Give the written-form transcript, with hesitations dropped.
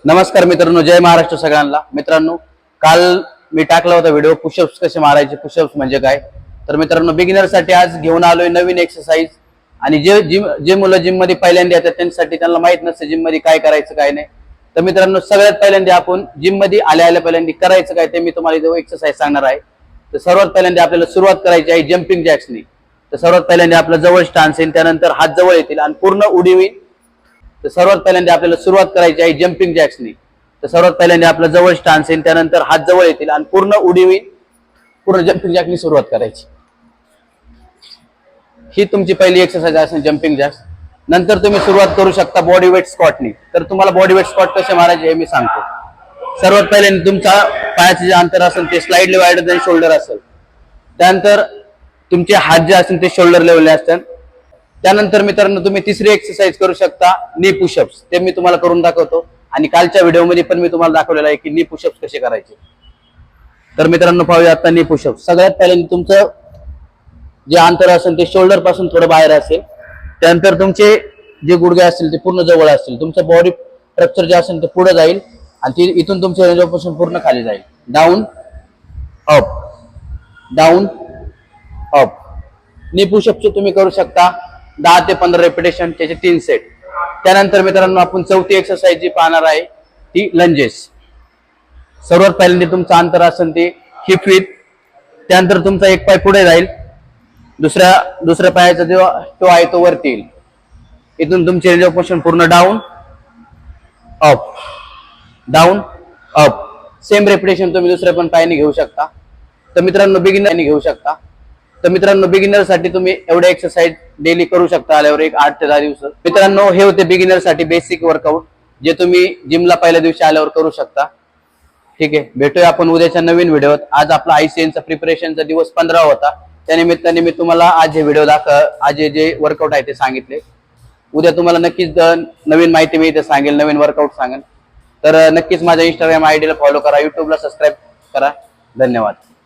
नमस्कार मित्रांनो, जय महाराष्ट्र सगळ्यांना। मित्रांनो, काल मी टाकला होता व्हिडिओ पुशअप्स कसे मारायचे, पुशअप्स म्हणजे काय। तर मित्रांनो, बिगिनर साठी आज घेऊन आलोय नवीन एक्सरसाइज। आणि जे मुलं जिम मध्ये पहिल्यांदा येतात त्यांच्यासाठी, त्यांना माहित नसतं जिम मध्ये काय करायचं काय नाही। तर मित्रांनो, सगळ्यात पहिल्यांदा आपण जिम मध्ये आल्या पहिल्यांदा करायचं काय ते मी तुम्हाला इथे एक्सरसाइज सांगणार आहे। तर सर्वात पहिल्यांदा आपल्याला सुरुवात करायची आहे जम्पिंग जॅक्सनी। तर सर्वात पहिल्यांदा आपला जवळ स्टान्स येईल, त्यानंतर हात जवळ येतील आणि पूर्ण उडी होईल। तर सर्वात पहिल्यांदा आपल्याला सुरुवात करायची आहे जम्पिंग जॅक्सनी। तर सर्वात पहिल्यांदा आपला जवळ स्टान्स येईल, त्यानंतर हात जवळ येतील आणि पूर्ण उडी होईल। पूर्ण जम्पिंग जॅकनी सुरुवात करायची। ही तुमची पहिली एक्सरसाइज असेल जम्पिंग जॅक्स। नंतर तुम्ही सुरुवात करू शकता बॉडी वेट स्क्वॉटनी। तर तुम्हाला बॉडी वेट स्क्वॉट कसे मारायचे हे मी सांगतो। सर्वात पहिल्यांदा तुमचा पायाचे जे अंतर असेल ते स्लाइडली वाइडर दॅन शोल्डर असेल। त्यानंतर तुमचे हात जे असतील ते शोल्डर लेवलले असतात। त्यानंतर मित्रांनो, तुम्ही तिसरी एक्सरसाइज करू शकता नी पुशअप्स। ते मी तुम्हाला करून दाखवतो आणि कालच्या व्हिडिओमध्ये पण मी तुम्हाला दाखवलेलं आहे की नी पुशअप्स कसे करायचे। तर मित्रांनो, पाहूया आता नी पुशअप्स। सगळ्यात पहिल्यांदा तुमचं जे अंतर असेल ते शोल्डर पासून थोडं बाहेर असेल। त्यानंतर तुमचे जे गुडघे असतील ते पूर्ण जवळ असतील। तुमचं बॉडी स्ट्रक्चर जे असेल ते पुढे जाईल आणि इथून तुमच्या रेंजपासून पूर्ण खाली जाईल। Down up, down up. नी पुशअपचे तुम्ही करू शकता 10 ते 15 रेपिटेशन, त्याचे 3 सेट। त्यानंतर मित्रांनो, आपण चौथी एक्सरसाइज जी पाहणार आहे ती लंजेस। सर्वात पहिल्यांदा तुमचं अंतर असेल ते हिप विड्थ। त्यानंतर तुमचा एक पाय पुढे जाईल, दुसऱ्या पायाचा जो तो आहे तो वरती येईल। इथून तुमची रेंज ऑफ मोशन पूर्ण down up, down up. Same repetition तुम्ही दुसऱ्या पण पायाने घेऊ शकता। तर मित्रांनो, बिगिनर साठी तुम्ही एवढे एक्सरसाइज डेली करू शकता आल्यावर एक 8 ते 10 दिवस। मित्रांनो, हे होते बिगिनर साठी बेसिक वर्कआउट जे तुम्ही जिमला पहिल्या दिवशी आल्यावर करू शकता। ठीक आहे, भेटूया आपण उद्याच्या नवीन व्हिडिओत। आज आपला आयसीएनचा प्रिपरेशनचा दिवस 15 होता, त्यानिमित्ताने मी तुम्हाला आज हे व्हिडिओ आज जे वर्कआउट आहे ते सांगितले। उद्या तुम्हाला नक्कीच नवीन माहिती मी इथे सांगेल, नवीन वर्कआउट सांगेल। तर नक्कीच माझ्या इंस्टाग्राम आयडीला फॉलो करा, युट्यूबला सबस्क्राईब करा। धन्यवाद।